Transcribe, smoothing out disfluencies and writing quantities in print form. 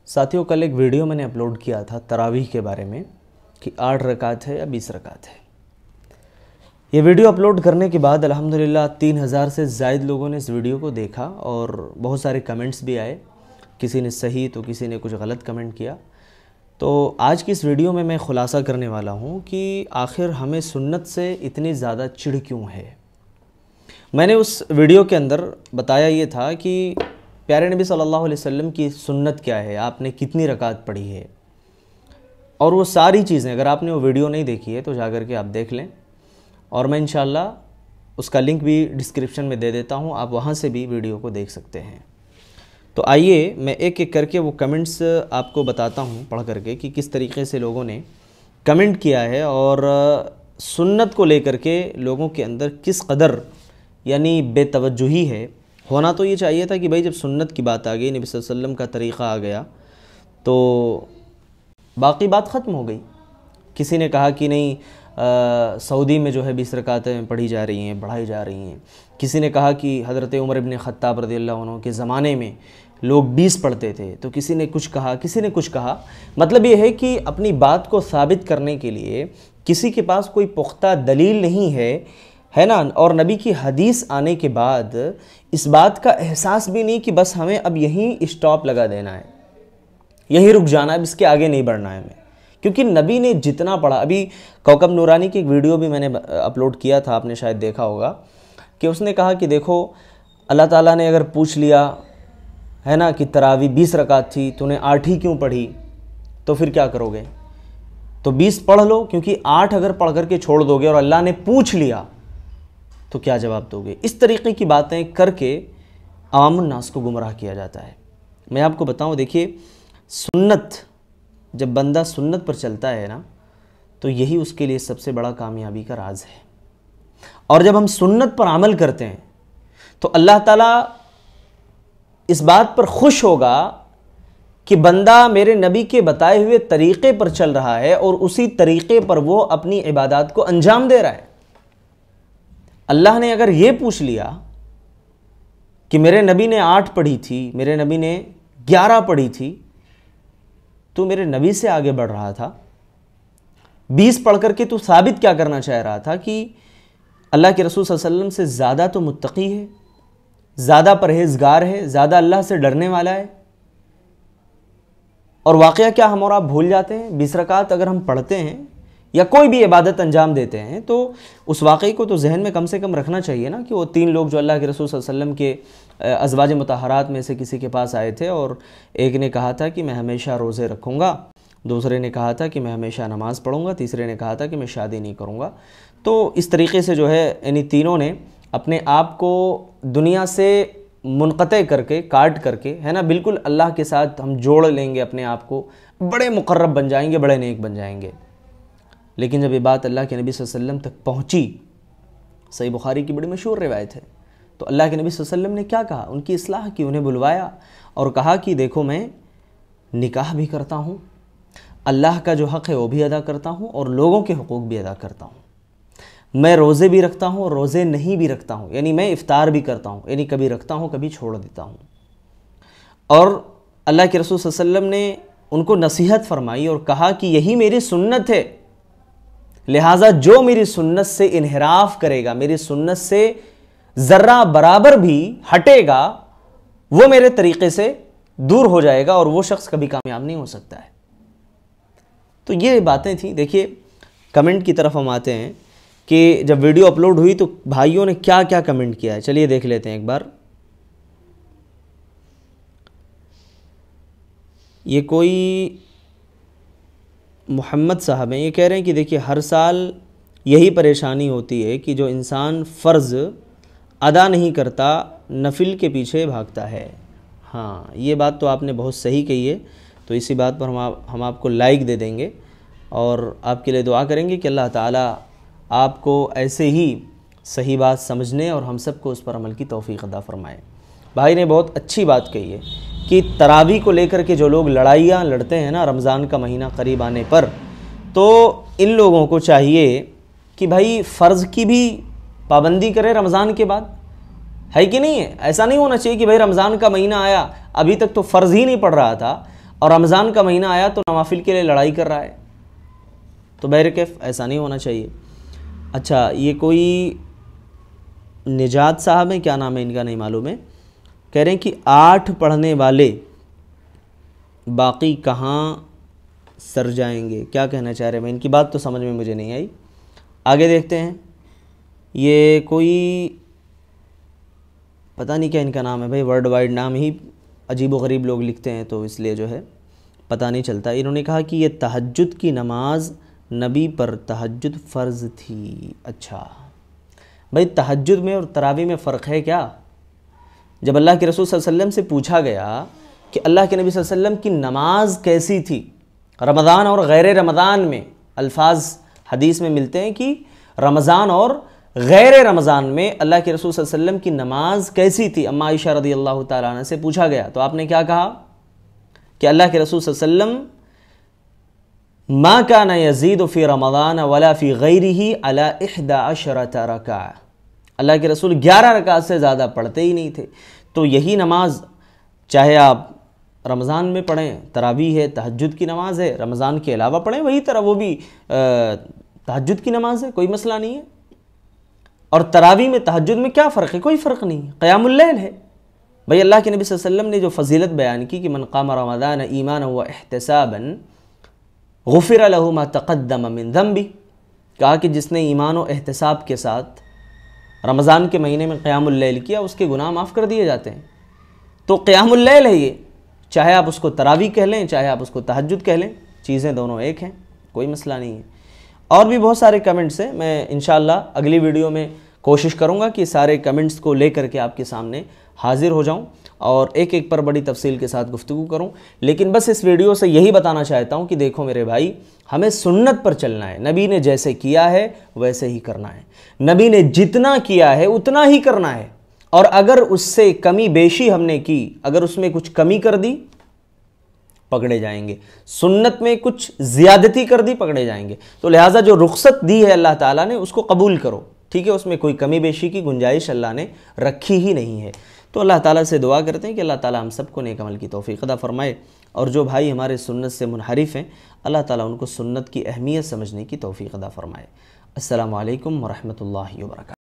ساتھیوں کل ایک ویڈیو میں نے اپلوڈ کیا تھا تراویح کے بارے میں کہ 8 رکعت ہے یا 20 رکعت ہے۔ یہ ویڈیو اپلوڈ کرنے کے بعد الحمدللہ 3000 سے زائد لوگوں نے اس ویڈیو کو دیکھا اور بہت سارے کمنٹس بھی آئے، کسی نے صحیح تو کسی نے کچھ غلط کمنٹ کیا۔ تو آج کی اس ویڈیو میں میں خلاصہ کرنے والا ہوں کہ آخر ہمیں سنت سے اتنی زیادہ چڑ کیوں ہے۔ میں نے اس ویڈیو کے اندر بتایا یہ تھا کہ پیارے نبی صلی اللہ علیہ وسلم کی سنت کیا ہے، آپ نے کتنی رکعت پڑھی ہے، اور وہ ساری چیزیں اگر آپ نے وہ ویڈیو نہیں دیکھی ہے تو جا کر کے آپ دیکھ لیں، اور میں انشاءاللہ اس کا لنک بھی ڈسکرپشن میں دے دیتا ہوں، آپ وہاں سے بھی ویڈیو کو دیکھ سکتے ہیں۔ تو آئیے میں ایک ایک کر کے وہ کمنٹس آپ کو بتاتا ہوں پڑھ کر کے کہ کس طریقے سے لوگوں نے کمنٹ کیا ہے اور سنت کو لے کر کے لوگوں کے اندر کس قدر یعنی بے توجہی ہے۔ ہونا تو یہ چاہیے تھا کہ بھائی جب سنت کی بات آ گئی، نبی صلی اللہ علیہ وسلم کا طریقہ آ گیا تو باقی بات ختم ہو گئی۔ کسی نے کہا کہ نہیں سعودی میں جو ہے 20 رکعتیں پڑھی جا رہی ہیں، بڑھائی جا رہی ہیں۔ کسی نے کہا کہ حضرت عمر ابن خطاب رضی اللہ عنہ کے زمانے میں لوگ 20 پڑھتے تھے، تو کسی نے کچھ کہا، کسی نے کچھ کہا۔ مطلب یہ ہے کہ اپنی بات کو ثابت کرنے کے لیے کسی کے پاس کوئی پختہ دلیل نہیں ہے نا، اور نبی کی حدیث آنے کے بعد اس بات کا احساس بھی نہیں کہ بس ہمیں اب یہیں اسٹاپ لگا دینا ہے، یہیں رک جانا ہے، اب اس کے آگے نہیں بڑھنا ہے ہمیں، کیونکہ نبی نے جتنا پڑھا۔ ابھی کوکب نورانی کی ایک ویڈیو بھی میں نے اپلوڈ کیا تھا، آپ نے شاید دیکھا ہوگا، کہ اس نے کہا کہ دیکھو اللہ تعالیٰ نے اگر پوچھ لیا ہے نا کہ تراویح 20 رکعت تھی، تو نے 8 ہی کیوں پڑھی، تو پھر کیا کرو گے؟ تو 20 پڑھ لو، کیونکہ 8 اگر پڑھ کر کے چھوڑ دو گے اور اللہ نے پوچھ لیا تو کیا جواب دو گے؟ اس طریقے کی باتیں کر کے عوام الناس کو گمراہ کیا جاتا ہے۔ میں آپ کو بتاؤں، دیکھیے سنت، جب بندہ سنت پر چلتا ہے نا تو یہی اس کے لیے سب سے بڑا کامیابی کا راز ہے، اور جب ہم سنت پر عمل کرتے ہیں تو اللہ تعالیٰ اس بات پر خوش ہوگا کہ بندہ میرے نبی کے بتائے ہوئے طریقے پر چل رہا ہے اور اسی طریقے پر وہ اپنی عبادات کو انجام دے رہا ہے۔ اللہ نے اگر یہ پوچھ لیا کہ میرے نبی نے 8 پڑھی تھی، میرے نبی نے 11 پڑھی تھی، تو میرے نبی سے آگے بڑھ رہا تھا، 20 پڑھ کر کے تو ثابت کیا کرنا چاہ رہا تھا کہ اللہ کے رسول صلی اللہ علیہ وسلم سے زیادہ تو متقی ہے، زیادہ پرہیزگار ہے، زیادہ اللہ سے ڈرنے والا ہے۔ اور واقعہ کیا ہم اور آپ بھول جاتے ہیں؟ 20 رکعت اگر ہم پڑھتے ہیں یا کوئی بھی عبادت انجام دیتے ہیں تو اس واقعے کو تو ذہن میں کم سے کم رکھنا چاہیے نا، کہ وہ 3 لوگ جو اللہ کے رسول صلی اللہ علیہ وسلم کے ازواج مطہرات میں سے کسی کے پاس آئے تھے، اور ایک نے کہا تھا کہ میں ہمیشہ روزے رکھوں گا، دوسرے نے کہا تھا کہ میں ہمیشہ نماز پڑھوں گا، تیسرے نے کہا تھا کہ میں شادی نہیں کروں گا۔ تو اس طریقے سے جو ہے یعنی تینوں نے اپنے آپ کو دنیا سے منقطع کر کے، کاٹ کر کے ہے نا، بالکل اللہ کے ساتھ ہم جوڑ لیں گے اپنے آپ کو، بڑے مقرب بن جائیں گے، بڑے نیک بن جائیں گے۔ لیکن جب یہ بات اللہ کے نبی صلی اللہ علیہ وسلم تک پہنچی، صحیح بخاری کی بڑی مشہور روایت ہے، تو اللہ کے نبی صلی اللہ علیہ وسلم نے کیا کہا؟ ان کی اصلاح کی، انہیں بلوایا اور کہا کہ دیکھو میں نکاح بھی کرتا ہوں، اللہ کا جو حق ہے وہ بھی ادا کرتا ہوں، اور لوگوں کے حقوق بھی ادا کرتا ہوں، میں روزے بھی رکھتا ہوں اور روزے نہیں بھی رکھتا ہوں، یعنی میں افطار بھی کرتا ہوں، یعنی کبھی رکھتا ہوں کبھی چھوڑ دیتا ہوں۔ اور اللہ کے رسول صلی اللہ علیہ وسلم نے ان کو نصیحت فرمائی اور کہا کہ یہی میری سنت ہے، لہٰذا جو میری سنت سے انحراف کرے گا، میری سنت سے ذرہ برابر بھی ہٹے گا، وہ میرے طریقے سے دور ہو جائے گا اور وہ شخص کبھی کامیاب نہیں ہو سکتا ہے۔ تو یہ باتیں تھیں۔ دیکھیے کمنٹ کی طرف ہم آتے ہیں کہ جب ویڈیو اپلوڈ ہوئی تو بھائیوں نے کیا کیا کمنٹ کیا ہے، چلیے دیکھ لیتے ہیں ایک بار۔ یہ کوئی محمد صاحب ہیں، یہ کہہ رہے ہیں کہ دیکھیے ہر سال یہی پریشانی ہوتی ہے کہ جو انسان فرض ادا نہیں کرتا، نفل کے پیچھے بھاگتا ہے۔ ہاں یہ بات تو آپ نے بہت صحیح کہی ہے، تو اسی بات پر ہم آپ کو لائک دے دیں گے اور آپ کے لیے دعا کریں گے کہ اللہ تعالیٰ آپ کو ایسے ہی صحیح بات سمجھنے اور ہم سب کو اس پر عمل کی توفیق عطا فرمائے۔ بھائی نے بہت اچھی بات کہی ہے کہ تراویح کو لے کر کے جو لوگ لڑائیاں لڑتے ہیں نا رمضان کا مہینہ قریب آنے پر، تو ان لوگوں کو چاہیے کہ بھائی فرض کی بھی پابندی کرے رمضان کے بعد، ہے کہ نہیں ہے؟ ایسا نہیں ہونا چاہیے کہ بھائی رمضان کا مہینہ آیا ابھی تک تو فرض ہی نہیں پڑھ رہا تھا، اور رمضان کا مہینہ آیا تو نوافل کے لیے لڑائی کر رہا ہے، تو بہرکیف ایسا نہیں ہونا چاہیے۔ اچھا، یہ کوئی نجات صاحب ہیں، کیا نام ہے ان کا نہیں معلوم ہے، کہہ رہے ہیں کہ 8 پڑھنے والے باقی کہاں سر جائیں گے، کیا کہنا چاہ رہے ہیں؟ ان کی بات تو سمجھ میں مجھے نہیں آئی، آگے دیکھتے ہیں۔ یہ کوئی پتہ نہیں کیا ان کا نام ہے بھائی، ورلڈ وائڈ نام ہی عجیب و غریب لوگ لکھتے ہیں تو اس لیے جو ہے پتہ نہیں چلتا۔ انہوں نے کہا کہ یہ تہجد کی نماز نبی پر تہجد فرض تھی۔ اچھا بھائی، تہجد میں اور تراویح میں فرق ہے کیا؟ جب اللہ کے رسول صلی اللہ علیہ وسلم سے پوچھا گیا کہ اللہ کے نبی صلی اللہ علیہ وسلم کی نماز کیسی تھی رمضان اور غیر رمضان میں، الفاظ حدیث میں ملتے ہیں کہ رمضان اور غیر رمضان میں اللہ کے رسول صلی اللہ علیہ وسلم کی نماز کیسی تھی، اما عائشہ رضی اللہ تعالیٰ عنہ سے پوچھا گیا تو آپ نے کیا کہا کہ اللہ کے رسول صلی اللہ علیہ وسلم ما کان یزید فی رمضان ولا فی غیرہ علی 11 رکعہ، اللہ کے رسول 11 رکعت سے زیادہ پڑھتے ہی نہیں تھے۔ تو یہی نماز چاہے آپ رمضان میں پڑھیں، تراویح ہے، تہجد کی نماز ہے، رمضان کے علاوہ پڑھیں وہی طرح وہ بھی تہجد کی نماز ہے، کوئی مسئلہ نہیں ہے۔ اور تراویح میں تہجد میں کیا فرق ہے؟ کوئی فرق نہیں ہے، قیام اللیل ہے۔ بھئی اللہ کے نبی صلی اللہ علیہ وسلم نے جو فضیلت بیان کی کہ من قام رمضان ایمانا و احتسابا غفر له ما تقدم من ذنبہ، کہا کہ جس نے ایمان و احتساب کے ساتھ رمضان کے مہینے میں قیام اللیل کیا اس کے گناہ معاف کر دیے جاتے ہیں۔ تو قیام اللیل ہے یہ، چاہے آپ اس کو تراویح کہہ لیں چاہے آپ اس کو تہجد کہہ لیں، چیزیں دونوں ایک ہیں، کوئی مسئلہ نہیں ہے۔ اور بھی بہت سارے کمنٹس ہیں، میں انشاءاللہ اگلی ویڈیو میں کوشش کروں گا کہ سارے کمنٹس کو لے کر کے آپ کے سامنے حاضر ہو جاؤں اور ایک ایک پر بڑی تفصیل کے ساتھ گفتگو کروں، لیکن بس اس ویڈیو سے یہی بتانا چاہتا ہوں کہ دیکھو میرے بھائی، ہمیں سنت پر چلنا ہے، نبی نے جیسے کیا ہے ویسے ہی کرنا ہے، نبی نے جتنا کیا ہے اتنا ہی کرنا ہے، اور اگر اس سے کمی بیشی ہم نے کی، اگر اس میں کچھ کمی کر دی پکڑے جائیں گے، سنت میں کچھ زیادتی کر دی پکڑے جائیں گے۔ تو لہٰذا جو رخصت دی ہے اللہ تعالیٰ نے اس کو قبول کرو، ٹھیک ہے، اس میں کوئی کمی بیشی کی گنجائش اللہ نے رکھی ہی نہیں ہے۔ تو اللہ تعالیٰ سے دعا کرتے ہیں کہ اللہ تعالیٰ ہم سب کو نیک عمل کی توفیق عطا فرمائے، اور جو بھائی ہمارے سنت سے منحرف ہیں اللہ تعالیٰ ان کو سنت کی اہمیت سمجھنے کی توفیق عطا فرمائے۔ السلام علیکم ورحمۃ اللہ وبرکاتہ۔